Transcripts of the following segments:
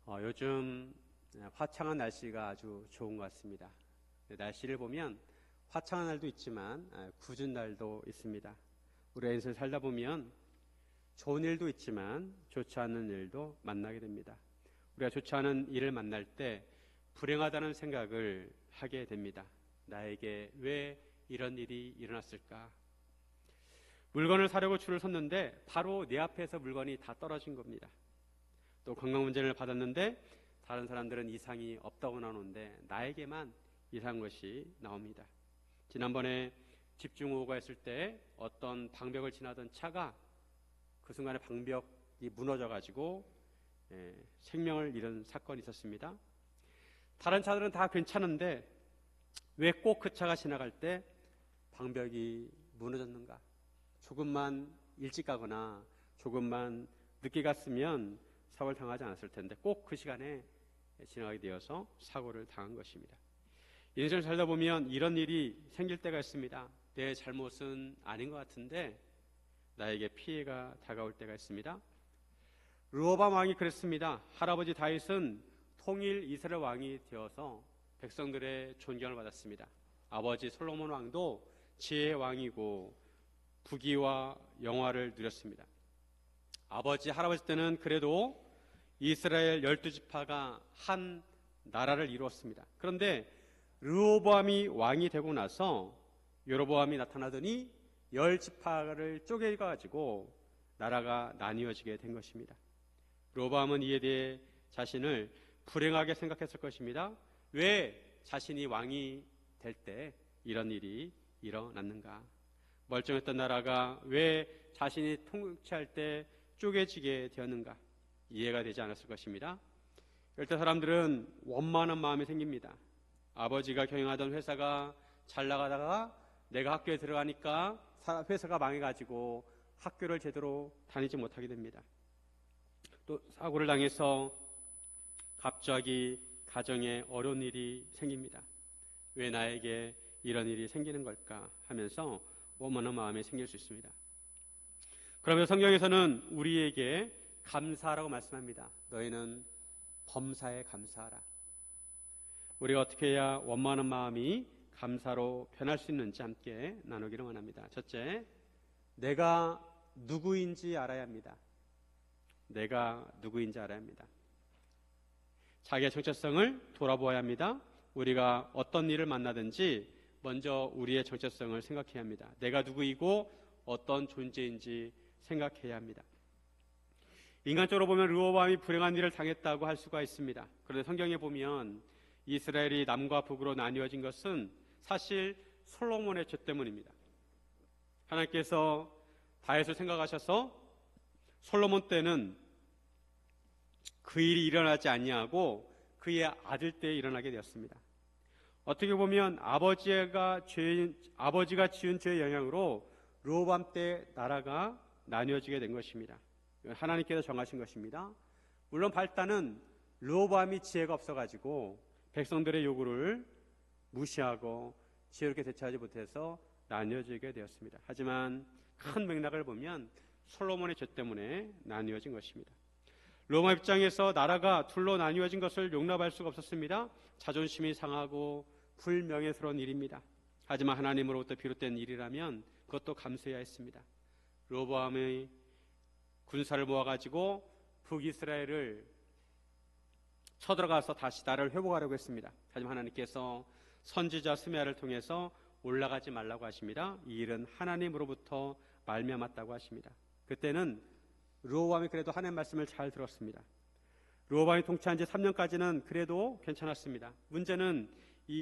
요즘 화창한 날씨가 아주 좋은 것 같습니다. 날씨를 보면 화창한 날도 있지만 궂은 날도 있습니다. 우리가 인생을 살다 보면 좋은 일도 있지만 좋지 않은 일도 만나게 됩니다. 우리가 좋지 않은 일을 만날 때 불행하다는 생각을 하게 됩니다. 나에게 왜 이런 일이 일어났을까? 물건을 사려고 줄을 섰는데 바로 내 앞에서 물건이 다 떨어진 겁니다. 또 건강문진을 받았는데 다른 사람들은 이상이 없다고 나오는데 나에게만 이상한 것이 나옵니다. 지난번에 집중호우가 있을 때 어떤 방벽을 지나던 차가 그 순간에 방벽이 무너져가지고 생명을 잃은 사건이 있었습니다. 다른 차들은 다 괜찮은데 왜 꼭 그 차가 지나갈 때 방벽이 무너졌는가? 조금만 일찍 가거나 조금만 늦게 갔으면 사고를 당하지 않았을 텐데 꼭 그 시간에 지나가게 되어서 사고를 당한 것입니다. 인생을 살다 보면 이런 일이 생길 때가 있습니다. 내 잘못은 아닌 것 같은데 나에게 피해가 다가올 때가 있습니다. 르호보암 왕이 그랬습니다. 할아버지 다윗은 통일 이스라엘 왕이 되어서 백성들의 존경을 받았습니다. 아버지 솔로몬 왕도 지혜의 왕이고 부귀와 영화를 누렸습니다. 할아버지 때는 그래도 이스라엘 12지파가 한 나라를 이루었습니다. 그런데 르호보암이 왕이 되고 나서 여로보암이 나타나더니 10지파를 쪼개가지고 나라가 나뉘어지게 된 것입니다. 르호보암은 이에 대해 자신을 불행하게 생각했을 것입니다. 왜 자신이 왕이 될 때 이런 일이 일어났는가? 멀쩡했던 나라가 왜 자신이 통치할 때 쪼개지게 되었는가? 이해가 되지 않았을 것입니다. 이럴 때 사람들은 원만한 마음이 생깁니다. 아버지가 경영하던 회사가 잘 나가다가 내가 학교에 들어가니까 회사가 망해가지고 학교를 제대로 다니지 못하게 됩니다. 또 사고를 당해서 갑자기 가정에 어려운 일이 생깁니다. 왜 나에게 이런 일이 생기는 걸까 하면서 원만한 마음이 생길 수 있습니다. 그러면 성경에서는 우리에게 감사하라고 말씀합니다. 너희는 범사에 감사하라. 우리가 어떻게 해야 원만한 마음이 감사로 변할 수 있는지 함께 나누기를 원합니다. 첫째, 내가 누구인지 알아야 합니다. 내가 누구인지 알아야 합니다. 자기의 정체성을 돌아보아야 합니다. 우리가 어떤 일을 만나든지 먼저 우리의 정체성을 생각해야 합니다. 내가 누구이고 어떤 존재인지 생각해야 합니다. 인간적으로 보면 르호보암이 불행한 일을 당했다고 할 수가 있습니다. 그런데 성경에 보면 이스라엘이 남과 북으로 나뉘어진 것은 사실 솔로몬의 죄 때문입니다. 하나님께서 다윗을 생각하셔서 솔로몬 때는 그 일이 일어나지 아니하고 그의 아들 때에 일어나게 되었습니다. 어떻게 보면 아버지가 지은 죄의 영향으로 르호보암 때 나라가 나뉘어지게 된 것입니다. 하나님께서 정하신 것입니다. 물론 발단은 르호보암이 지혜가 없어가지고 백성들의 요구를 무시하고 지혜롭게 대처하지 못해서 나뉘어지게 되었습니다. 하지만 큰 맥락을 보면 솔로몬의 죄 때문에 나뉘어진 것입니다. 로마 입장에서 나라가 둘로 나뉘어진 것을 용납할 수가 없었습니다. 자존심이 상하고 불명예스러운 일입니다. 하지만 하나님으로부터 비롯된 일이라면 그것도 감수해야 했습니다. 르호보암의 군사를 모아가지고 북이스라엘을 쳐들어가서 다시 나라를 회복하려고 했습니다. 하지만 하나님께서 선지자 스메아를 통해서 올라가지 말라고 하십니다. 이 일은 하나님으로부터 말미암았다고 하십니다. 그때는 르호보암이 그래도 하나님의 말씀을 잘 들었습니다. 르호보암이 통치한 지 3년까지는 그래도 괜찮았습니다. 문제는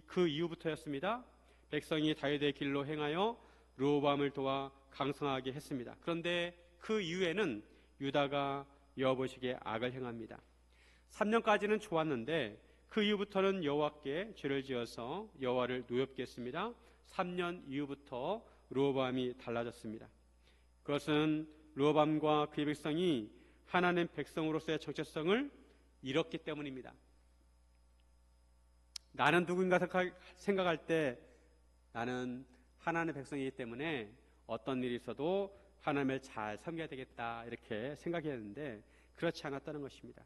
그 이후부터였습니다. 백성이 다윗의 길로 행하여 르호보암을 도와 강성하게 했습니다. 그런데 그 이후에는 유다가 여호보시기에 악을 행합니다. 3년까지는 좋았는데 그 이후부터는 여호와께 죄를 지어서 여호와를 노엽게 했습니다. 3년 이후부터 르호보암이 달라졌습니다. 그것은 르호보암과 그의 백성이 하나님 백성으로서의 정체성을 잃었기 때문입니다. 나는 누구인가 생각할 때 나는 하나님의 백성이기 때문에 어떤 일이 있어도 하나님을 잘 섬겨야 되겠다 이렇게 생각해야 하는데 그렇지 않았다는 것입니다.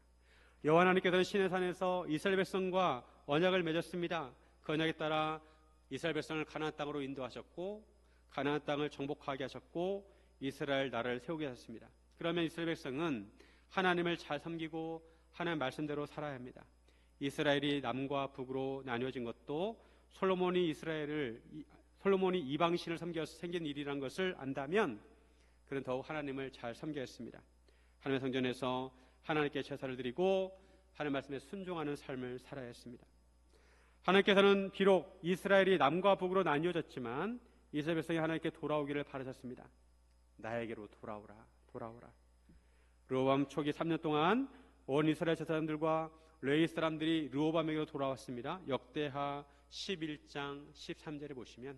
여호와 하나님께서는 시내산에서 이스라엘 백성과 언약을 맺었습니다. 그 언약에 따라 이스라엘 백성을 가나안 땅으로 인도하셨고 가나안 땅을 정복하게 하셨고 이스라엘 나라를 세우게 하셨습니다. 그러면 이스라엘 백성은 하나님을 잘 섬기고 하나님 말씀대로 살아야 합니다. 이스라엘이 남과 북으로 나뉘어진 것도 솔로몬이 이방신을 섬겨서 생긴 일이라는 것을 안다면 그는 더욱 하나님을 잘 섬겨야 했습니다. 하나님의 성전에서 하나님께 제사를 드리고 하나님 말씀에 순종하는 삶을 살아야 했습니다. 하나님께서는 비록 이스라엘이 남과 북으로 나뉘어졌지만 이스라엘 백성이 하나님께 돌아오기를 바라셨습니다. 나에게로 돌아오라. 르호보암 초기 3년 동안 온 이스라엘 제사장들과 레위 사람들이 르호보암에게로 돌아왔습니다. 역대하 11장 13절에 보시면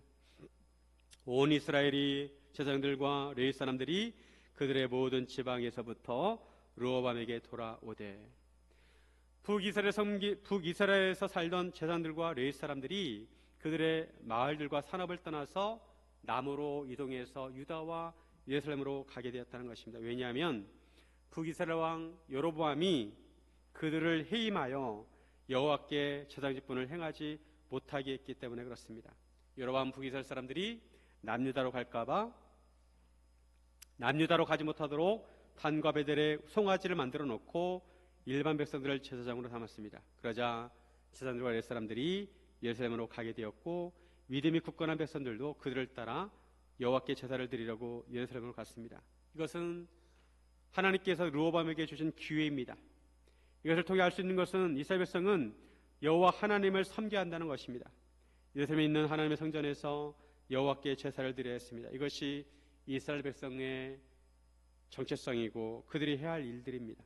온 이스라엘이 제사장들과 레위 사람들이 그들의 모든 지방에서부터 르호보암에게 돌아오되 북이스라엘에서 살던 제사장들과 레위 사람들이 그들의 마을들과 산업을 떠나서 남으로 이동해서 유다와 예루살렘으로 가게 되었다는 것입니다. 왜냐하면 북이스라엘 왕 여로보암이 그들을 해임하여 여호와께 제사장 직분을 행하지 못하게 했기 때문에 그렇습니다. 여로보암 북이스라엘 사람들이 남유다로 갈까봐 남유다로 가지 못하도록 단과 베델에 송아지를 만들어 놓고 일반 백성들을 제사장으로 삼았습니다. 그러자 제사장들과 레위 사람들이 예루살렘으로 가게 되었고 믿음이 굳건한 백성들도 그들을 따라 여호와께 제사를 드리려고 예루살렘으로 갔습니다. 이것은 하나님께서 르호보암에게 주신 기회입니다. 이것을 통해 알 수 있는 것은 이스라엘 백성은 여호와 하나님을 섬겨야 한다는 것입니다. 예루살렘에 있는 하나님의 성전에서 여호와께 제사를 드려야 했습니다. 이것이 이스라엘 백성의 정체성이고 그들이 해야 할 일들입니다.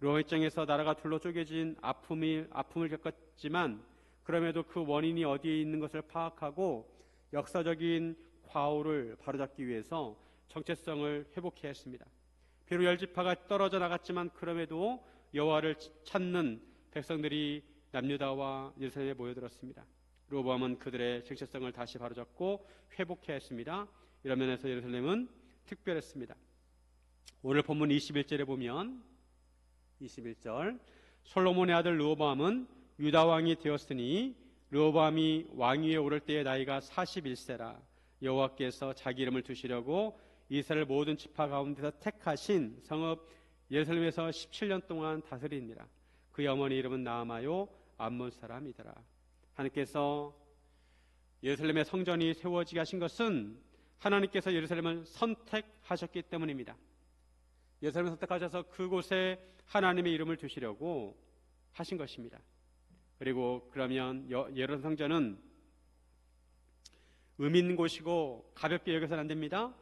르호보암 입장에서 나라가 둘로 쪼개진 아픔을 겪었지만 그럼에도 그 원인이 어디에 있는 것을 파악하고 역사적인 과오를 바로잡기 위해서 정체성을 회복해야 했습니다. 비록 열지파가 떨어져 나갔지만 그럼에도 여호와를 찾는 백성들이 남유다와 예루살렘에 모여들었습니다. 르호보암은 그들의 정체성을 다시 바로잡고 회복해야 했습니다. 이런 면에서 예루살렘은 특별했습니다. 오늘 본문 21절에 보면 21절 솔로몬의 아들 르호보암은 유다 왕이 되었으니 르호보암이 왕위에 오를 때의 나이가 41세라 여호와께서 자기 이름을 두시려고 이스라엘 모든 지파 가운데서 택하신 성읍 예루살렘에서 17년 동안 다스리니라. 그의 어머니 이름은 나아마요 암몬 사람이더라. 하나님께서 예루살렘의 성전이 세워지게 하신 것은 하나님께서 예루살렘을 선택하셨기 때문입니다. 예루살렘을 선택하셔서 그곳에 하나님의 이름을 두시려고 하신 것입니다. 그리고 그러면 예루살렘 성전은 의미 있는 곳이고 가볍게 여겨서는 안 됩니다.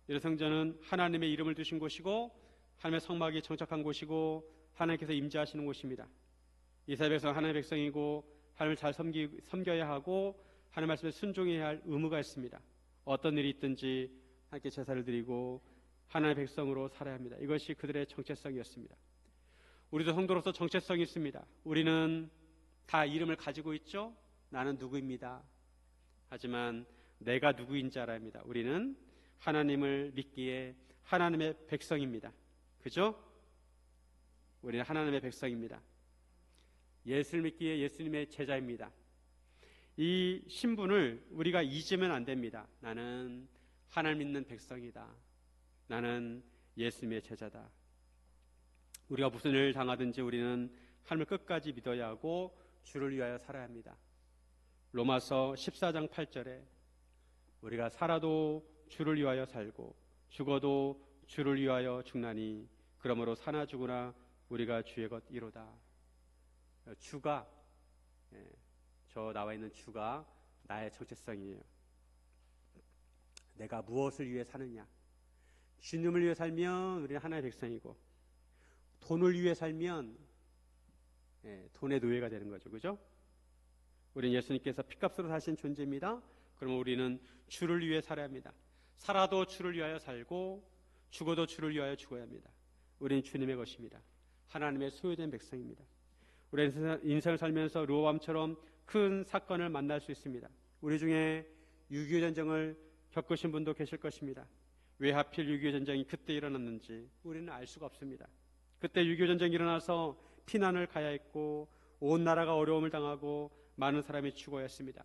예루살렘 성전은 하나님의 이름을 두신 곳이고 하나님의 성막이 정착한 곳이고 하나님께서 임재하시는 곳입니다. 이스라엘 백성 하나님의 백성이고 하나님을 잘 섬겨야 하고 하나님 말씀에 순종해야 할 의무가 있습니다. 어떤 일이 있든지 하나님께 제사를 드리고 하나님의 백성으로 살아야 합니다. 이것이 그들의 정체성이었습니다. 우리도 성도로서 정체성이 있습니다. 우리는 다 이름을 가지고 있죠. 나는 누구입니다. 하지만 내가 누구인지 알아야 합니다. 우리는 하나님을 믿기에 하나님의 백성입니다. 그죠? 우리는 하나님의 백성입니다. 예수를 믿기에 예수님의 제자입니다. 이 신분을 우리가 잊으면 안 됩니다. 나는 하나님 믿는 백성이다. 나는 예수님의 제자다. 우리가 무슨 일을 당하든지 우리는 하나님을 끝까지 믿어야 하고 주를 위하여 살아야 합니다. 로마서 14장 8절에 우리가 살아도 주를 위하여 살고 죽어도 주를 위하여 죽나니 그러므로 사나 죽으나 우리가 주의 것 이로다. 주가 저 나와 있는 주가 나의 정체성이에요. 내가 무엇을 위해 사느냐. 주님을 위해 살면 우리는 하나의 백성이고 돈을 위해 살면 돈의 노예가 되는 거죠. 그죠? 우리는 예수님께서 피값으로 사신 존재입니다. 그러면 우리는 주를 위해 살아야 합니다. 살아도 주를 위하여 살고 죽어도 주를 위하여 죽어야 합니다. 우리는 주님의 것입니다. 하나님의 소유된 백성입니다. 우리는 인생을 살면서 르호보암처럼 큰 사건을 만날 수 있습니다. 우리 중에 6.25 전쟁을 겪으신 분도 계실 것입니다. 왜 하필 6.25 전쟁이 그때 일어났는지 우리는 알 수가 없습니다. 그때 6.25 전쟁이 일어나서 피난을 가야 했고 온 나라가 어려움을 당하고 많은 사람이 죽어야 했습니다.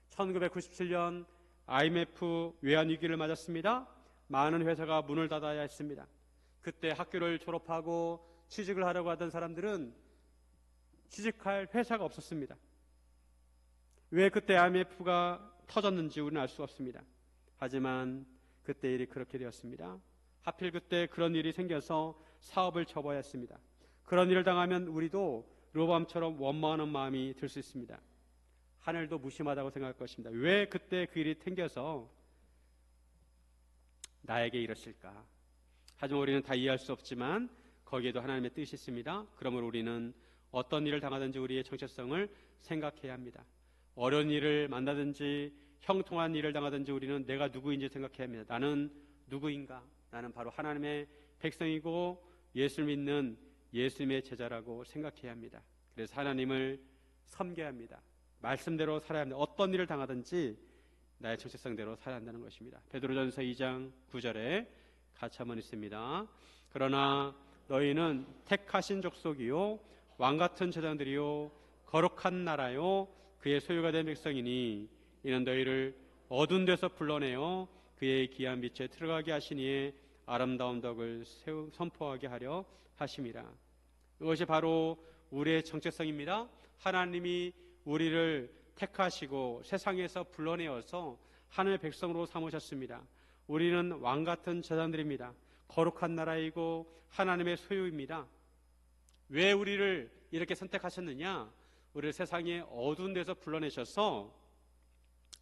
1997년 IMF 외환위기를 맞았습니다. 많은 회사가 문을 닫아야 했습니다. 그때 학교를 졸업하고 취직을 하려고 하던 사람들은 취직할 회사가 없었습니다. 왜 그때 IMF가 터졌는지 우리는 알 수 없습니다. 하지만 그때 일이 그렇게 되었습니다. 하필 그때 그런 일이 생겨서 사업을 접어야 했습니다. 그런 일을 당하면 우리도 르호보암처럼 원망하는 마음이 들 수 있습니다. 하늘도 무심하다고 생각할 것입니다. 왜 그때 그 일이 생겨서 나에게 이러실까? 하지만 우리는 다 이해할 수 없지만 거기에도 하나님의 뜻이 있습니다. 그러므로 우리는 어떤 일을 당하든지 우리의 정체성을 생각해야 합니다. 어려운 일을 만나든지 형통한 일을 당하든지 우리는 내가 누구인지 생각해야 합니다. 나는 누구인가? 나는 바로 하나님의 백성이고 예수를 믿는 예수님의 제자라고 생각해야 합니다. 그래서 하나님을 섬겨야 합니다. 말씀대로 살아야 합니다. 어떤 일을 당하든지 나의 정체성대로 살아야 한다는 것입니다. 베드로전서 2장 9절에 같이 한번 있습니다. 그러나 너희는 택하신 족속이요 왕같은 제자들이요 거룩한 나라요 그의 소유가 된 백성이니 이는 너희를 어두운 데서 불러내어 그의 귀한 빛에 들어가게 하시니에 아름다운 덕을 선포하게 하려 하심이라. 이것이 바로 우리의 정체성입니다. 하나님이 우리를 택하시고 세상에서 불러내어서 하나님의 백성으로 삼으셨습니다. 우리는 왕같은 제자들입니다. 거룩한 나라이고 하나님의 소유입니다. 왜 우리를 이렇게 선택하셨느냐? 우리를 세상의 어두운 데서 불러내셔서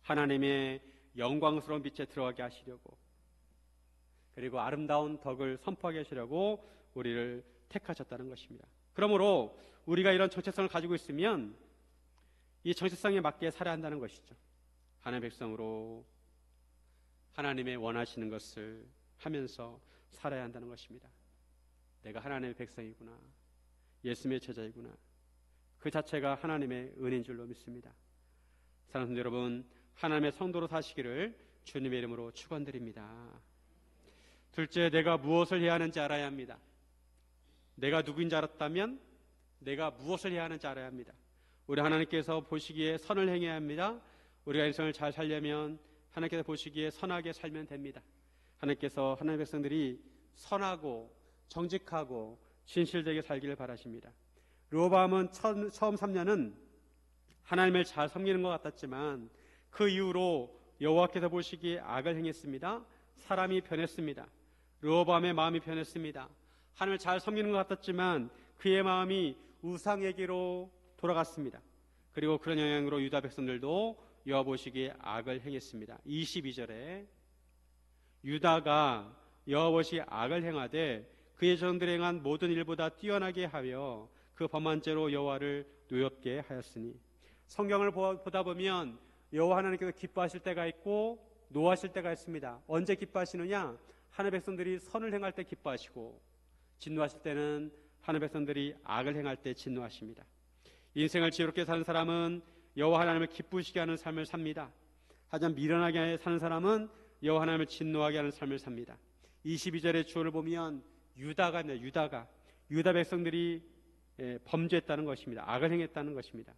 하나님의 영광스러운 빛에 들어가게 하시려고, 그리고 아름다운 덕을 선포하게 하시려고 우리를 택하셨다는 것입니다. 그러므로 우리가 이런 정체성을 가지고 있으면 이 정체성에 맞게 살아야 한다는 것이죠. 하나님의 백성으로 하나님의 원하시는 것을 하면서 살아야 한다는 것입니다. 내가 하나님의 백성이구나, 예수님의 제자이구나, 그 자체가 하나님의 은혜인 줄로 믿습니다. 사랑하는 성도 여러분, 하나님의 성도로 사시기를 주님의 이름으로 축원드립니다. 둘째, 내가 무엇을 해야 하는지 알아야 합니다. 내가 누구인지 알았다면 내가 무엇을 해야 하는지 알아야 합니다. 우리 하나님께서 보시기에 선을 행해야 합니다. 우리가 인생을 잘 살려면 하나님께서 보시기에 선하게 살면 됩니다. 하나님께서 하나님의 백성들이 선하고 정직하고 진실되게 살기를 바라십니다. 르호보암은 처음 3년은 하나님을 잘 섬기는 것 같았지만 그 이후로 여호와께서 보시기에 악을 행했습니다. 사람이 변했습니다. 르호보암의 마음이 변했습니다. 하나님을 잘 섬기는 것 같았지만 그의 마음이 우상에게로 돌아갔습니다. 그리고 그런 영향으로 유다 백성들도 여호와 보시기에 악을 행했습니다. 22절에 유다가 여호와 보시기에 악을 행하되 그의 전들이 행한 모든 일보다 뛰어나게 하여 그 범한 죄로 여호와를 노엽게 하였으니. 성경을 보다 보면 여호와 하나님께서 기뻐하실 때가 있고 노하실 때가 있습니다. 언제 기뻐하시느냐? 하나님의 백성들이 선을 행할 때 기뻐하시고, 진노하실 때는 하나님의 백성들이 악을 행할 때 진노하십니다. 인생을 지혜롭게 사는 사람은 여호와 하나님을 기쁘시게 하는 삶을 삽니다. 하지만 미련하게 사는 사람은 여호와 하나님을 진노하게 하는 삶을 삽니다. 22절의 주어를 보면 유다 백성들이 범죄했다는 것입니다. 악을 행했다는 것입니다.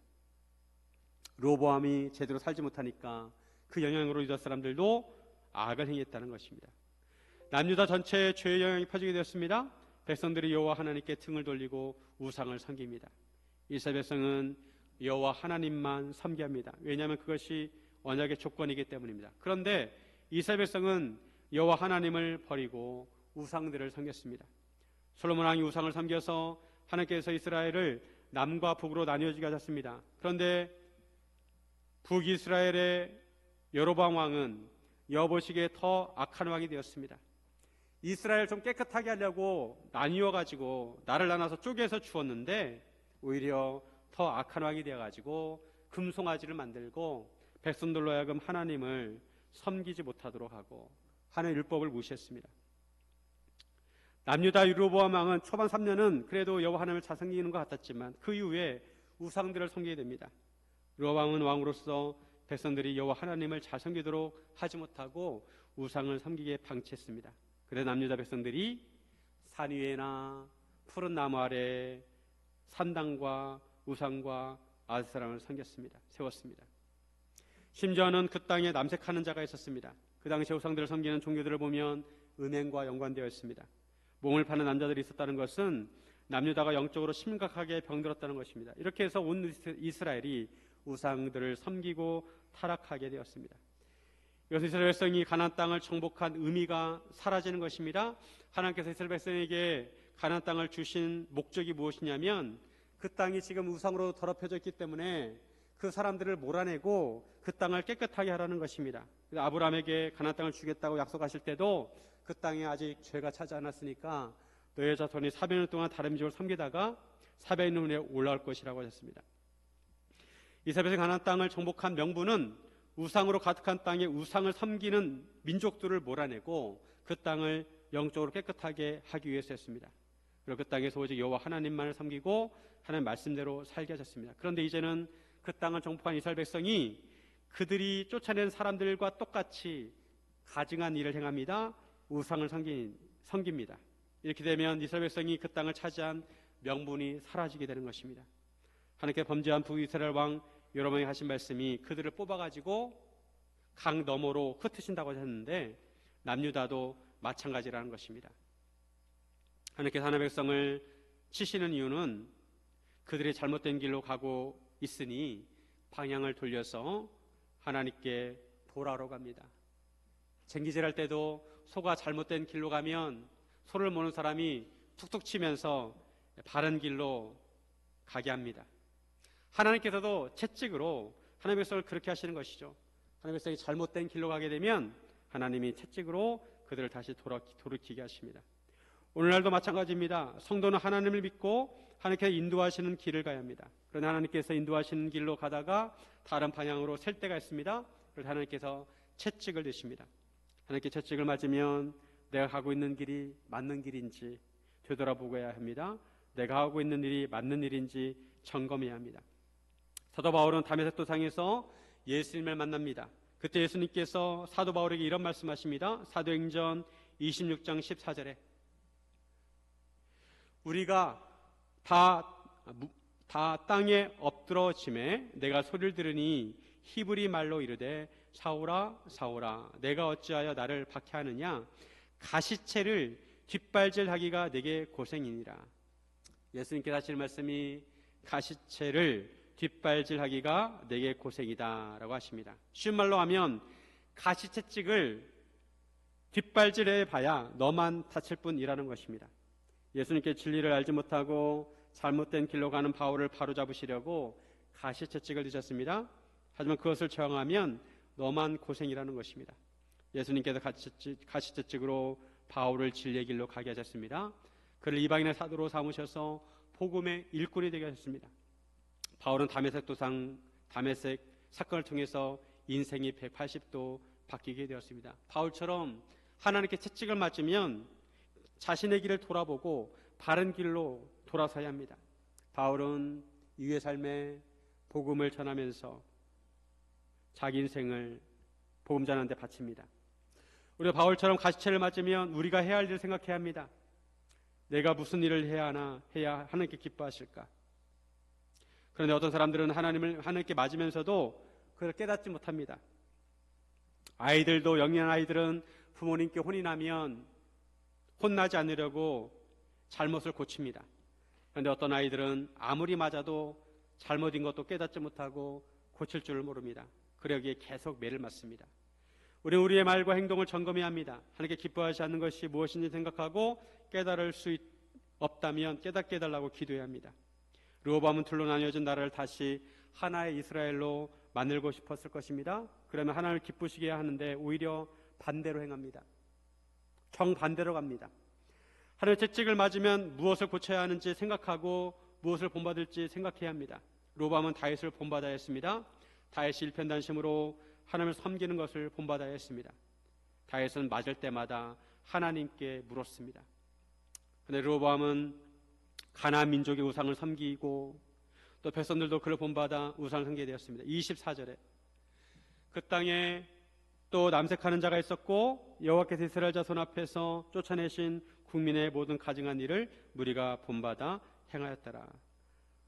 르호보암이 제대로 살지 못하니까 그 영향으로 유다 사람들도 악을 행했다는 것입니다. 남유다 전체에 죄의 영향이 퍼지게 되었습니다. 백성들이 여호와 하나님께 등을 돌리고 우상을 섬깁니다. 이스라엘 백성은 여호와 하나님만 섬깁니다. 왜냐하면 그것이 언약의 조건이기 때문입니다. 그런데 이스라엘 백성은 여호와 하나님을 버리고 우상들을 섬겼습니다. 솔로몬 왕이 우상을 섬겨서 하나님께서 이스라엘을 남과 북으로 나뉘어지게 하셨습니다. 그런데 북이스라엘의 여로보암 왕은 여호와 보시기에 더 악한 왕이 되었습니다. 이스라엘 좀 깨끗하게 하려고 나뉘어가지고 나를 나눠서 쪼개서 주었는데 오히려 더 악한 왕이 되어가지고 금송아지를 만들고 백성들로 하여금 하나님을 섬기지 못하도록 하고 하나님의 율법을 무시했습니다. 남유다 르호보암 왕은 초반 3년은 그래도 여호와 하나님을 잘 섬기는 것 같았지만 그 이후에 우상들을 섬기게 됩니다. 르호보암은 왕으로서 백성들이 여호와 하나님을 잘 섬기도록 하지 못하고 우상을 섬기게 방치했습니다. 그래서 남유다 백성들이 산 위에나 푸른 나무 아래 산당과 우상과 아세라를 세웠습니다. 심지어는 그 땅에 남색하는 자가 있었습니다. 그 당시 우상들을 섬기는 종교들을 보면 은행과 연관되어 있습니다. 몸을 파는 남자들이 있었다는 것은 남유다가 영적으로 심각하게 병들었다는 것입니다. 이렇게 해서 온 이스라엘이 우상들을 섬기고 타락하게 되었습니다. 이것은 이스라엘 백성이 가나안 땅을 정복한 의미가 사라지는 것입니다. 하나님께서 이스라엘 백성에게 가나안 땅을 주신 목적이 무엇이냐면 그 땅이 지금 우상으로 더럽혀져 있기 때문에 그 사람들을 몰아내고 그 땅을 깨끗하게 하라는 것입니다. 아브라함에게 가나안 땅을 주겠다고 약속하실 때도 그 땅에 아직 죄가 차지 않았으니까 너의 자손이 400년 동안 다른 민족을 섬기다가 400년 후에 올라올 것이라고 하셨습니다. 이스라엘 백성이 가나안 땅을 정복한 명분은 우상으로 가득한 땅에 우상을 섬기는 민족들을 몰아내고 그 땅을 영적으로 깨끗하게 하기 위해서였습니다. 그리고 그 땅에서 오직 여호와 하나님만을 섬기고 하나님 말씀대로 살게 하셨습니다. 그런데 이제는 그 땅을 정복한 이스라엘 백성이 그들이 쫓아낸 사람들과 똑같이 가증한 일을 행합니다. 우상을 섬깁니다. 이렇게 되면 이스라엘 백성이 그 땅을 차지한 명분이 사라지게 되는 것입니다. 하나님께 범죄한 북이스라엘 왕 여로보암이 하신 말씀이 그들을 뽑아가지고 강 너머로 흩으신다고 하셨는데 남유다도 마찬가지라는 것입니다. 하나님께서 하나님의 백성을 치시는 이유는 그들이 잘못된 길로 가고 있으니 방향을 돌려서 하나님께 돌아오러 갑니다. 쟁기질할 때도 소가 잘못된 길로 가면 소를 모는 사람이 툭툭 치면서 바른 길로 가게 합니다. 하나님께서도 채찍으로 하나님의 백성을 그렇게 하시는 것이죠. 하나님의 백성이 잘못된 길로 가게 되면 하나님이 채찍으로 그들을 다시 돌이키게 하십니다. 오늘날도 마찬가지입니다. 성도는 하나님을 믿고 하나님께서 인도하시는 길을 가야 합니다. 그러나 하나님께서 인도하시는 길로 가다가 다른 방향으로 셀 때가 있습니다. 그래서 하나님께서 채찍을 드십니다. 하나님께 채찍을 맞으면 내가 가고 있는 길이 맞는 길인지 되돌아보고야 합니다. 내가 하고 있는 일이 맞는 일인지 점검해야 합니다. 사도 바울은 다메섹 도상에서 예수님을 만납니다. 그때 예수님께서 사도 바울에게 이런 말씀하십니다. 사도행전 26장 14절에 우리가 다 땅에 엎드러짐에 내가 소리를 들으니 히브리 말로 이르되 사울아 사울아 내가 어찌하여 나를 박해하느냐 가시체를 뒷발질하기가 내게 고생이니라. 예수님께서 하시는 말씀이 가시체를 뒷발질하기가 내게 고생이다 라고 하십니다. 쉬운 말로 하면 가시채찍을 뒷발질해 봐야 너만 다칠 뿐이라는 것입니다. 예수님께 진리를 알지 못하고 잘못된 길로 가는 바울을 바로잡으시려고 가시채찍을 드셨습니다. 하지만 그것을 저항하면 너만 고생이라는 것입니다. 예수님께서 가시채찍으로 바울을 진리의 길로 가게 하셨습니다. 그를 이방인의 사도로 삼으셔서 복음의 일꾼이 되게 하셨습니다. 바울은 다메섹 사건을 통해서 인생이 180도 바뀌게 되었습니다. 바울처럼 하나님께 채찍을 맞으면 자신의 길을 돌아보고 바른 길로 돌아서야 합니다. 바울은 이후의 삶에 복음을 전하면서 자기 인생을 복음 전하는 데 바칩니다. 우리가 바울처럼 가시체를 맞으면 우리가 해야 할 일을 생각해야 합니다. 내가 무슨 일을 해야 하나님께 기뻐하실까? 그런데 어떤 사람들은 하나님께 맞으면서도 그걸 깨닫지 못합니다. 아이들도 영리한 아이들은 부모님께 혼이 나면 혼나지 않으려고 잘못을 고칩니다. 그런데 어떤 아이들은 아무리 맞아도 잘못인 것도 깨닫지 못하고 고칠 줄을 모릅니다. 그러기에 계속 매를 맞습니다. 우리는 우리의 말과 행동을 점검해야 합니다. 하나님께 기뻐하지 않는 것이 무엇인지 생각하고 깨달을 수 없다면 깨닫게 해달라고 기도해야 합니다. 르호보암은 둘로 나뉘어진 나라를 다시 하나의 이스라엘로 만들고 싶었을 것입니다. 그러면 하나님을 기쁘시게 하는데 오히려 반대로 행합니다. 정반대로 갑니다. 하나님의 채찍을 맞으면 무엇을 고쳐야 하는지 생각하고 무엇을 본받을지 생각해야 합니다. 르호보암은 다윗을 본받아야 했습니다. 다윗이 일편단심으로 하나님을 섬기는 것을 본받아야 했습니다. 다윗은 맞을 때마다 하나님께 물었습니다. 그런데 르호보암은 가나안 민족의 우상을 섬기고 또 백성들도 그를 본받아 우상을 섬기게 되었습니다. 24절에 그 땅에 또 남색하는 자가 있었고 여호와께서 이스라엘 자손 앞에서 쫓아내신 국민의 모든 가증한 일을 무리가 본받아 행하였더라.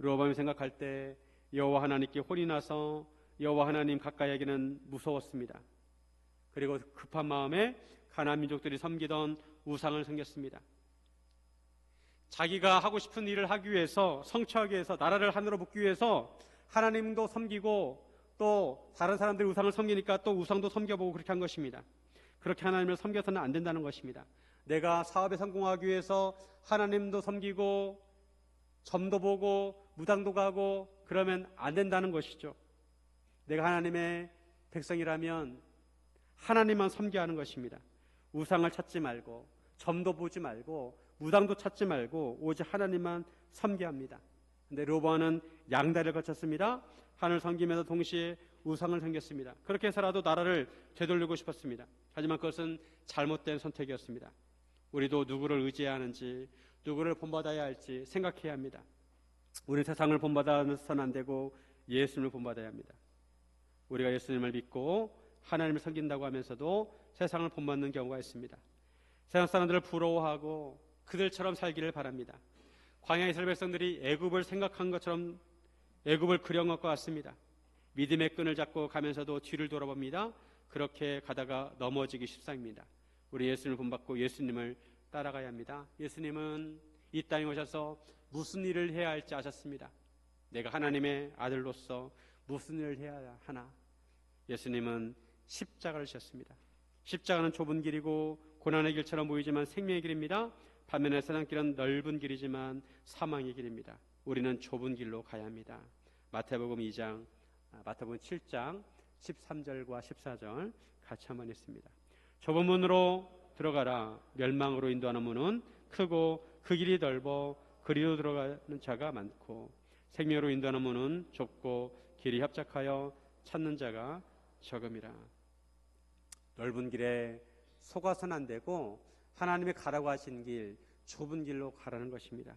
르호보암이 생각할 때 여호와 하나님께 혼이 나서 여호와 하나님 가까이 하기는 무서웠습니다. 그리고 급한 마음에 가나안 민족들이 섬기던 우상을 섬겼습니다. 자기가 하고 싶은 일을 하기 위해서, 성취하기 위해서, 나라를 하늘로 묶기 위해서 하나님도 섬기고 또 다른 사람들이 우상을 섬기니까 또 우상도 섬겨보고 그렇게 한 것입니다. 그렇게 하나님을 섬겨서는 안 된다는 것입니다. 내가 사업에 성공하기 위해서 하나님도 섬기고 점도 보고 무당도 가고 그러면 안 된다는 것이죠. 내가 하나님의 백성이라면 하나님만 섬겨야 하는 것입니다. 우상을 찾지 말고 점도 보지 말고 무당도 찾지 말고 오직 하나님만 섬겨야 합니다. 그런데 르호보암은 양다리를 거쳤습니다. 하나님을 섬기면서 동시에 우상을 섬겼습니다. 그렇게 해서라도 나라를 되돌리고 싶었습니다. 하지만 그것은 잘못된 선택이었습니다. 우리도 누구를 의지해야 하는지, 누구를 본받아야 할지 생각해야 합니다. 우리는 세상을 본받아서는 안 되고 예수님을 본받아야 합니다. 우리가 예수님을 믿고 하나님을 섬긴다고 하면서도 세상을 본받는 경우가 있습니다. 세상 사람들을 부러워하고 그들처럼 살기를 바랍니다. 광야의 이스라엘 백성들이 애굽을 생각한 것처럼 애굽을 그려온 것과 같습니다. 믿음의 끈을 잡고 가면서도 뒤를 돌아봅니다. 그렇게 가다가 넘어지기 십상입니다. 우리 예수님을 본받고 예수님을 따라가야 합니다. 예수님은 이 땅에 오셔서 무슨 일을 해야 할지 아셨습니다. 내가 하나님의 아들로서 무슨 일을 해야 하나? 예수님은 십자가를 지셨습니다. 십자가는 좁은 길이고 고난의 길처럼 보이지만 생명의 길입니다. 반면에 세상 길은 넓은 길이지만 사망의 길입니다. 우리는 좁은 길로 가야 합니다. 마태복음 7장 13절과 14절 같이 한번 읽습니다. 좁은 문으로 들어가라. 멸망으로 인도하는 문은 크고 그 길이 넓어 그리로 들어가는 자가 많고 생명으로 인도하는 문은 좁고 길이 협착하여 찾는 자가 적음이라. 넓은 길에 속아서는 안 되고 하나님이 가라고 하신 길, 좁은 길로 가라는 것입니다.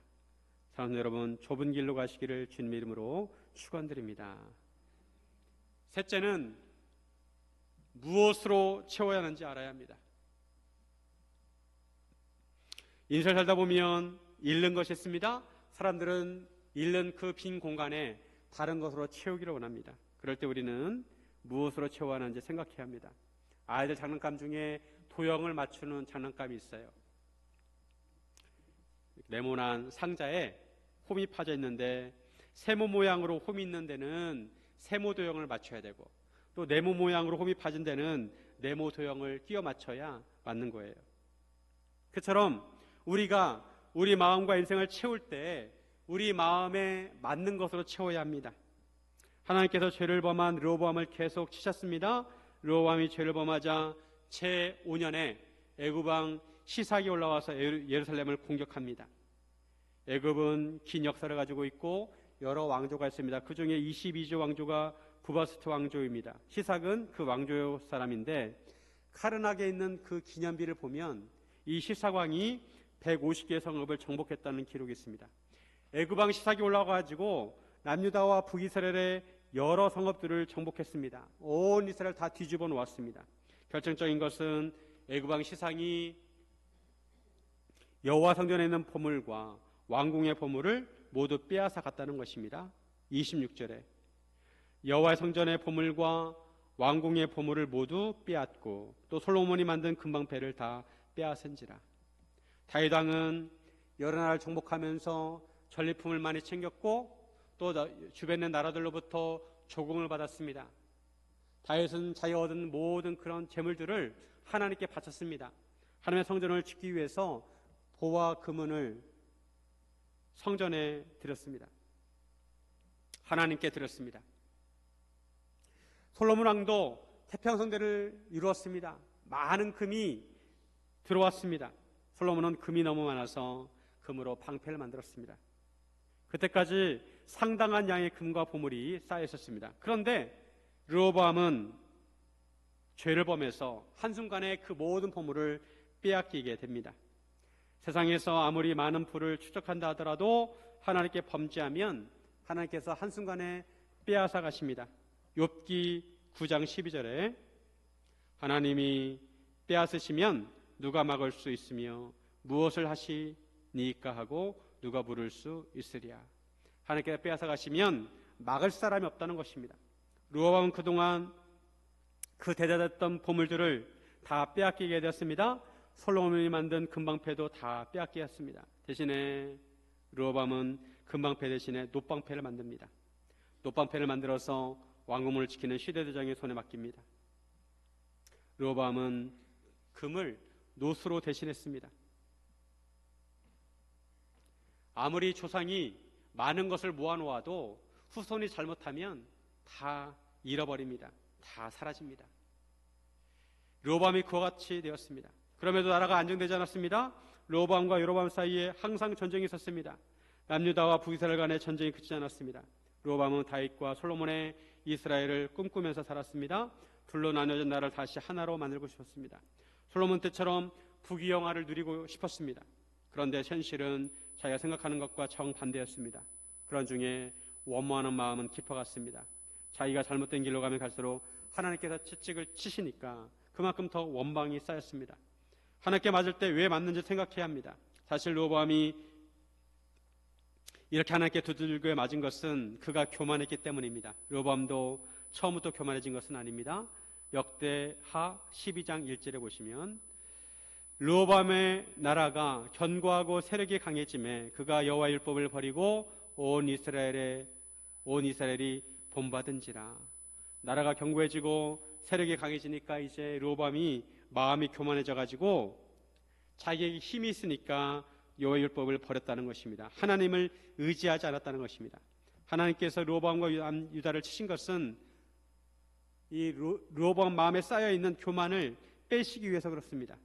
사랑하는 여러분, 좁은 길로 가시기를 주님의 이름으로 축원드립니다. 셋째는 무엇으로 채워야 하는지 알아야 합니다. 인생을 살다 보면 잃는 것이 있습니다. 사람들은 잃는 그 빈 공간에 다른 것으로 채우기를 원합니다. 그럴 때 우리는 무엇으로 채워야 하는지 생각해야 합니다. 아이들 장난감 중에 도형을 맞추는 장난감이 있어요. 네모난 상자에 홈이 파져 있는데 세모 모양으로 홈이 있는 데는 세모 도형을 맞춰야 되고 또 네모 모양으로 홈이 파진 데는 네모 도형을 끼워 맞춰야 맞는 거예요. 그처럼 우리가 우리 마음과 인생을 채울 때 우리 마음에 맞는 것으로 채워야 합니다. 하나님께서 죄를 범한 르호보암을 계속 치셨습니다. 르호보암이 죄를 범하자 제5년에 애굽 왕 시삭이 올라와서 예루살렘을 공격합니다. 애굽은 긴 역사를 가지고 있고 여러 왕조가 있습니다. 그 중에 22조 왕조가 부바스트 왕조입니다. 시삭은 그 왕조 사람인데 카르낙에 있는 그 기념비를 보면 이 시삭 왕이 150개의 성읍을 정복했다는 기록이 있습니다. 애굽 왕 시삭이 올라와가지고 남유다와 북이스라엘의 여러 성읍들을 정복했습니다. 온 이스라엘 다 뒤집어 놓았습니다. 결정적인 것은 애굽 왕 시삭이 여호와 성전에 있는 보물과 왕궁의 보물을 모두 빼앗아 갔다는 것입니다. 26절에 여호와의 성전의 보물과 왕궁의 보물을 모두 빼앗고 또 솔로몬이 만든 금방패를 다 빼앗은지라. 다윗 왕은 여러 나라를 정복하면서 전리품을 많이 챙겼고 또 주변의 나라들로부터 조공을 받았습니다. 다윗은 자기가 얻은 모든 그런 재물들을 하나님께 바쳤습니다. 하나님의 성전을 짓기 위해서 보와 금은을 성전에 드렸습니다. 하나님께 드렸습니다. 솔로몬 왕도 태평성대를 이루었습니다. 많은 금이 들어왔습니다. 솔로몬은 금이 너무 많아서 금으로 방패를 만들었습니다. 그때까지 상당한 양의 금과 보물이 쌓여 있었습니다. 그런데 르호보암은 죄를 범해서 한순간에 그 모든 보물을 빼앗기게 됩니다. 세상에서 아무리 많은 부를 추적한다 하더라도 하나님께 범죄하면 하나님께서 한순간에 빼앗아 가십니다. 욥기 9장 12절에 하나님이 빼앗으시면 누가 막을 수 있으며 무엇을 하시니까 하고 누가 물을 수 있으랴. 하나님께서 빼앗아 가시면 막을 사람이 없다는 것입니다. 르호보암은 그동안 그 대단했던 보물들을 다 빼앗기게 되었습니다. 솔로몬이 만든 금방패도 다 빼앗기었습니다. 대신에 르호보암은 금방패 대신에 놋방패를 만듭니다. 놋방패를 만들어서 왕궁을 지키는 시대대장의 손에 맡깁니다. 르호보암은 금을 놋으로 대신했습니다. 아무리 조상이 많은 것을 모아놓아도 후손이 잘못하면 다 잃어버립니다. 다 사라집니다. 르호보암이 그와 같이 되었습니다. 그럼에도 나라가 안정되지 않았습니다. 르호보암과 여로보암 사이에 항상 전쟁이 있었습니다. 남유다와 북이스라엘 간의 전쟁이 그치지 않았습니다. 르호보암은 다윗과 솔로몬의 이스라엘을 꿈꾸면서 살았습니다. 둘로 나눠진 나라를 다시 하나로 만들고 싶었습니다. 솔로몬 때처럼 부귀영화를 누리고 싶었습니다. 그런데 현실은 자기가 생각하는 것과 정반대였습니다. 그런 중에 원모하는 마음은 깊어갔습니다. 자기가 잘못된 길로 가면 갈수록 하나님께서 채찍을 치시니까 그만큼 더 원망이 쌓였습니다. 하나님께 맞을 때 왜 맞는지 생각해야 합니다. 사실 르호보암이 이렇게 하나님께 두들겨 맞은 것은 그가 교만했기 때문입니다. 르호보암도 처음부터 교만해진 것은 아닙니다. 역대하 12장 1절에 보시면 르호보암의 나라가 견고하고 세력이 강해짐에 그가 여호와의 율법을 버리고 온 이스라엘이 본받은지라. 나라가 견고해지고 세력이 강해지니까 이제 르호보암이 마음이 교만해져 가지고 자기에게 힘이 있으니까 여호와의 율법을 버렸다는 것입니다. 하나님을 의지하지 않았다는 것입니다. 하나님께서 르호보암과 유다를 치신 것은 이 르호보암 마음에 쌓여있는 교만을 빼시기 위해서 그렇습니다.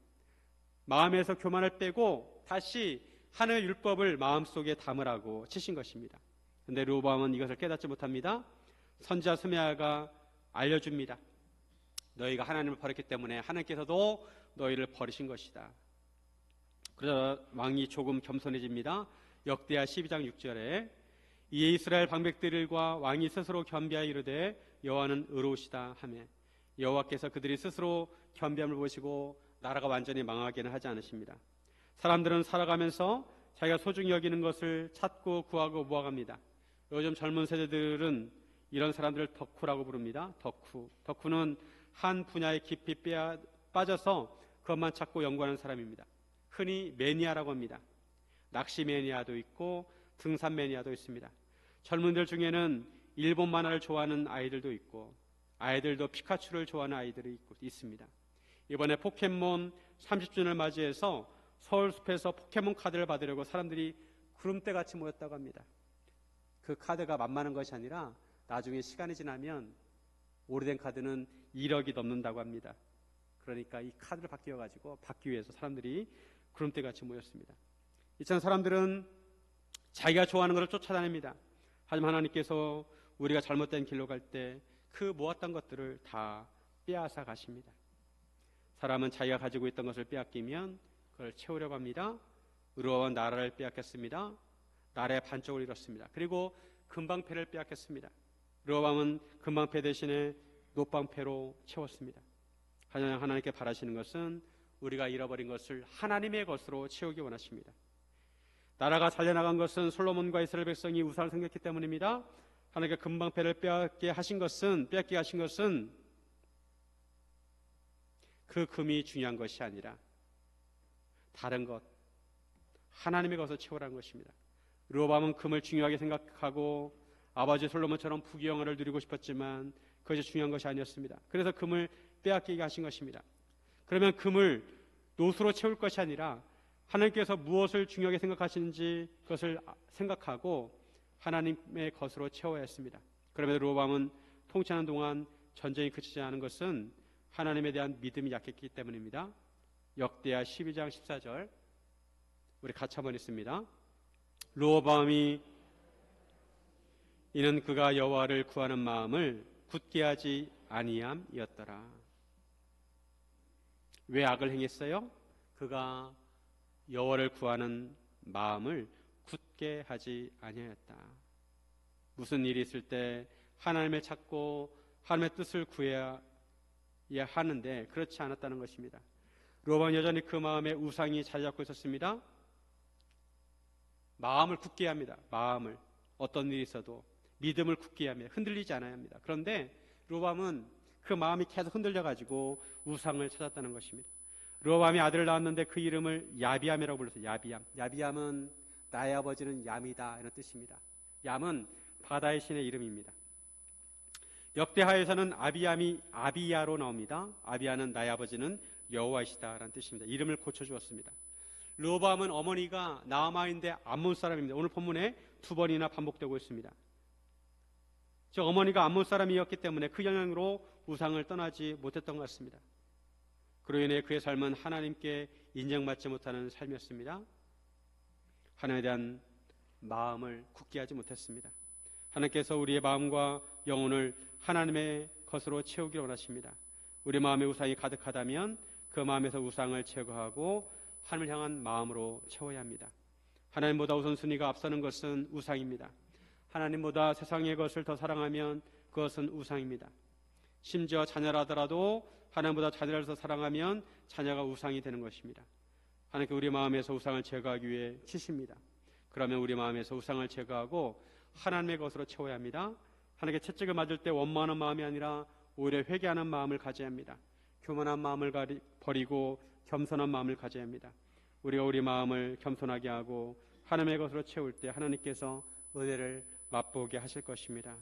마음에서 교만을 빼고 다시 하나님의 율법을 마음속에 담으라고 치신 것입니다. 그런데 르호보암은 이것을 깨닫지 못합니다. 선지자 스메아가 알려줍니다. 너희가 하나님을 버렸기 때문에 하나님께서도 너희를 버리신 것이다. 그러자 왕이 조금 겸손해집니다. 역대하 12장 6절에 이에 이스라엘 방백들과 왕이 스스로 겸비하여 이르되 여호와는 의로우시다 하며 여호와께서 그들이 스스로 겸비함을 보시고 나라가 완전히 망하게는 하지 않으십니다. 사람들은 살아가면서 자기가 소중히 여기는 것을 찾고 구하고 모아갑니다. 요즘 젊은 세대들은 이런 사람들을 덕후라고 부릅니다. 덕후는 한 분야에 깊이 빠져서 그것만 찾고 연구하는 사람입니다. 흔히 매니아라고 합니다. 낚시 매니아도 있고 등산 매니아도 있습니다. 젊은들 중에는 일본 만화를 좋아하는 아이들도 있고 아이들도 피카츄를 좋아하는 아이들이 있습니다. 이번에 포켓몬 30주년을 맞이해서 서울숲에서 포켓몬 카드를 받으려고 사람들이 구름대같이 모였다고 합니다. 그 카드가 만만한 것이 아니라 나중에 시간이 지나면 오래된 카드는 1억이 넘는다고 합니다. 그러니까 이 카드를 받기 위해서 사람들이 구름대같이 모였습니다. 이처럼 사람들은 자기가 좋아하는 것을 쫓아다닙니다. 하지만 하나님께서 우리가 잘못된 길로 갈 때 그 모았던 것들을 다 빼앗아 가십니다. 사람은 자기가 가지고 있던 것을 빼앗기면 그걸 채우려고 합니다. 르호보암은 나라를 빼앗겼습니다. 나라의 반쪽을 잃었습니다. 그리고 금방패를 빼앗겼습니다. 르호보암은 금방패 대신에 놋방패로 채웠습니다. 하지만 하나님께 바라시는 것은 우리가 잃어버린 것을 하나님의 것으로 채우기 원하십니다. 나라가 살려나간 것은 솔로몬과 이스라엘 백성이 우상을 섬겼기 때문입니다. 하나님께 금방패를 빼앗게 하신 것은 그 금이 중요한 것이 아니라 다른 것, 하나님의 것을 채우라는 것입니다. 르호보암은 금을 중요하게 생각하고 아버지 솔로몬처럼 부귀영화를 누리고 싶었지만 그것이 중요한 것이 아니었습니다. 그래서 금을 빼앗기게 하신 것입니다. 그러면 금을 놋으로 채울 것이 아니라 하나님께서 무엇을 중요하게 생각하시는지 그것을 생각하고 하나님의 것으로 채워야 했습니다. 그러면서 르호보암은 통치하는 동안 전쟁이 그치지 않은 것은 하나님에 대한 믿음이 약했기 때문입니다. 역대하 12장 14절 우리 같이 한번 읽습니다. 르호보암이 이는 그가 여호와를 구하는 마음을 굳게 하지 아니함이었더라. 왜 악을 행했어요? 그가 여호와를 구하는 마음을 굳게 하지 아니하였다. 무슨 일이 있을 때 하나님을 찾고 하나님의 뜻을 구해야 하는데 그렇지 않았다는 것입니다. 르호보암은 여전히 그 마음에 우상이 자리 잡고 있었습니다. 마음을 굳게 합니다. 마음을. 어떤 일이 있어도 믿음을 굳게 합니다. 흔들리지 않아야 합니다. 그런데 르호보암은 그 마음이 계속 흔들려가지고 우상을 찾았다는 것입니다. 르호보암이 아들을 낳았는데 그 이름을 야비암이라고 불렀어요. 야비암. 야비암은 나의 아버지는 얌이다 이런 뜻입니다. 얌은 바다의 신의 이름입니다. 역대하에서는 아비암이 아비야로 나옵니다. 아비야는 나의 아버지는 여호와이시다 라는 뜻입니다. 이름을 고쳐주었습니다. 르호보암은 어머니가 나아마인데 암몬 사람입니다. 오늘 본문에 2번이나 반복되고 있습니다. 즉 어머니가 암몬 사람이었기 때문에 그 영향으로 우상을 떠나지 못했던 것 같습니다. 그로 인해 그의 삶은 하나님께 인정받지 못하는 삶이었습니다. 하나님에 대한 마음을 굳게 하지 못했습니다. 하나님께서 우리의 마음과 영혼을 하나님의 것으로 채우기를 원하십니다. 우리 마음에 우상이 가득하다면 그 마음에서 우상을 제거하고 하나님을 향한 마음으로 채워야 합니다. 하나님보다 우선순위가 앞서는 것은 우상입니다. 하나님보다 세상의 것을 더 사랑하면 그것은 우상입니다. 심지어 자녀라 하더라도 하나님보다 자녀를 더 사랑하면 자녀가 우상이 되는 것입니다. 하나님께 우리 마음에서 우상을 제거하기 위해 치십니다. 그러면 우리 마음에서 우상을 제거하고 하나님의 것으로 채워야 합니다. 하나님께 채찍을 맞을 때 원망하는 마음이 아니라 오히려 회개하는 마음을 가져야 합니다. 교만한 마음을 버리고 겸손한 마음을 가져야 합니다. 우리가 우리 마음을 겸손하게 하고 하나님의 것으로 채울 때 하나님께서 은혜를 맛보게 하실 것입니다.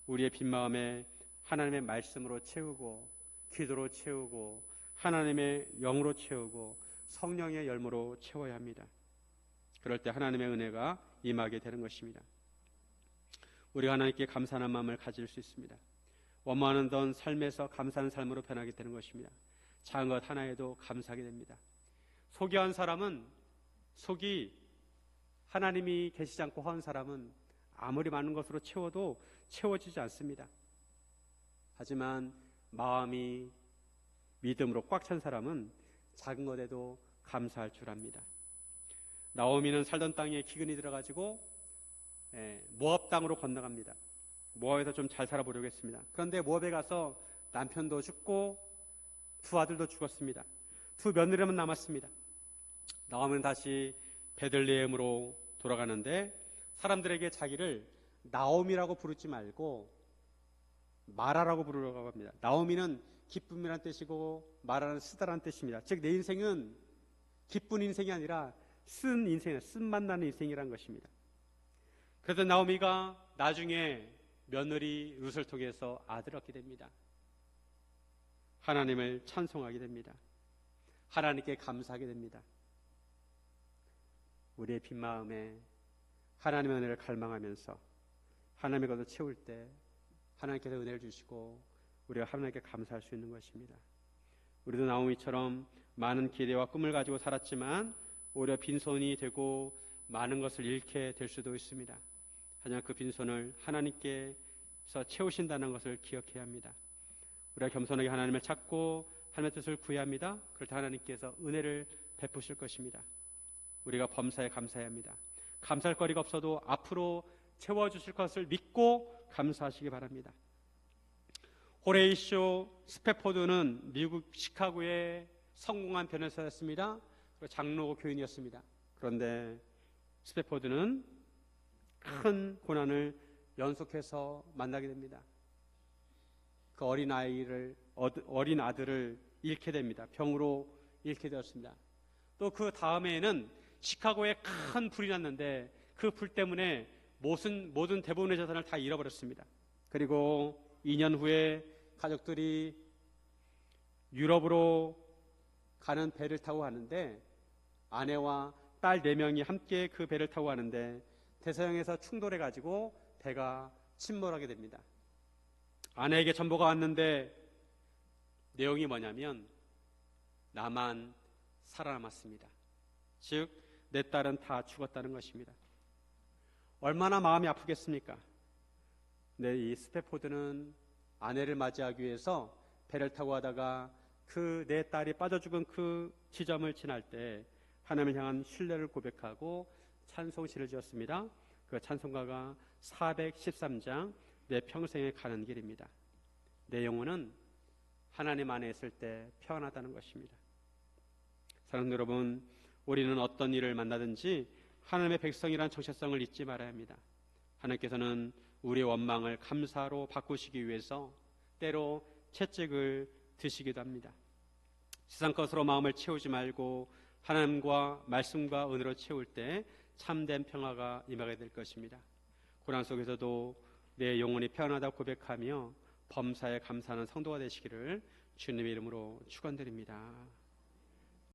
우리의 빈 마음에 하나님의 말씀으로 채우고 기도로 채우고 하나님의 영으로 채우고 성령의 열무로 채워야 합니다. 그럴 때 하나님의 은혜가 임하게 되는 것입니다. 우리가 하나님께 감사하는 마음을 가질 수 있습니다. 원망하는 삶에서 감사하는 삶으로 변하게 되는 것입니다. 작은 것 하나에도 감사하게 됩니다. 속이 허한 사람은 속이 하나님이 계시지 않고 허한 사람은 아무리 많은 것으로 채워도 채워지지 않습니다. 하지만 마음이 믿음으로 꽉 찬 사람은 작은 것에도 감사할 줄 압니다. 나오미는 살던 땅에 기근이 들어가지고 모압 땅으로 건너갑니다. 모압에서 좀 잘 살아보려고 했습니다. 그런데 모압에 가서 남편도 죽고 두 아들도 죽었습니다. 두 며느리만 남았습니다. 나오미는 다시 베들레헴으로 돌아가는데 사람들에게 자기를 나오미라고 부르지 말고 마라라고 부르라고 합니다. 나오미는 기쁨이란 뜻이고 마라는 쓰다란 뜻입니다. 즉 내 인생은 기쁜 인생이 아니라 쓴 인생이에요. 쓴맛 나는 인생이란 것입니다. 그래서 나오미가 나중에 며느리 룻을 통해서 아들을 얻게 됩니다. 하나님을 찬송하게 됩니다. 하나님께 감사하게 됩니다. 우리의 빈 마음에 하나님의 은혜를 갈망하면서 하나님의 것을 채울 때 하나님께서 은혜를 주시고 우리가 하나님께 감사할 수 있는 것입니다. 우리도 나오미처럼 많은 기대와 꿈을 가지고 살았지만 오히려 빈손이 되고 많은 것을 잃게 될 수도 있습니다. 하지만 그 빈손을 하나님께서 채우신다는 것을 기억해야 합니다. 우리가 겸손하게 하나님을 찾고 하나님의 뜻을 구해야 합니다. 그럴 때 하나님께서 은혜를 베푸실 것입니다. 우리가 범사에 감사해야 합니다. 감사할 거리가 없어도 앞으로 채워주실 것을 믿고 감사하시기 바랍니다. 호레이쇼 스패포드는 미국 시카고의 성공한 변호사였습니다. 장로 교인이었습니다. 그런데 스패포드는 큰 고난을 연속해서 만나게 됩니다. 그 어린 아들을 잃게 됩니다. 병으로 잃게 되었습니다. 또 그 다음에는 시카고에 큰 불이 났는데 그 불 때문에 모든 대부분의 재산을 다 잃어버렸습니다. 그리고 2년 후에 가족들이 유럽으로 가는 배를 타고 가는데 아내와 딸 4명이 함께 그 배를 타고 가는데 대서양에서 충돌해가지고 배가 침몰하게 됩니다. 아내에게 전보가 왔는데 내용이 뭐냐면 나만 살아남았습니다. 즉 내 딸은 다 죽었다는 것입니다. 얼마나 마음이 아프겠습니까? 네, 이 스패포드는 아내를 맞이하기 위해서 배를 타고 가다가 그 내 딸이 빠져 죽은 그 지점을 지날 때 하나님을 향한 신뢰를 고백하고 찬송시를 지었습니다. 그 찬송가가 413장 내 평생에 가는 길입니다. 내 영혼은 하나님 안에 있을 때 평안하다는 것입니다. 사랑하는 여러분, 우리는 어떤 일을 만나든지 하나님의 백성이란 정체성을 잊지 말아야 합니다. 하나님께서는 우리의 원망을 감사로 바꾸시기 위해서 때로 채찍을 드시기도 합니다. 세상 것으로 마음을 채우지 말고 하나님과 말씀과 은혜로 채울 때 참된 평화가 임하게 될 것입니다. 고난 속에서도 내 영혼이 편안하다고 고백하며 범사에 감사하는 성도가 되시기를 주님의 이름으로 축원드립니다.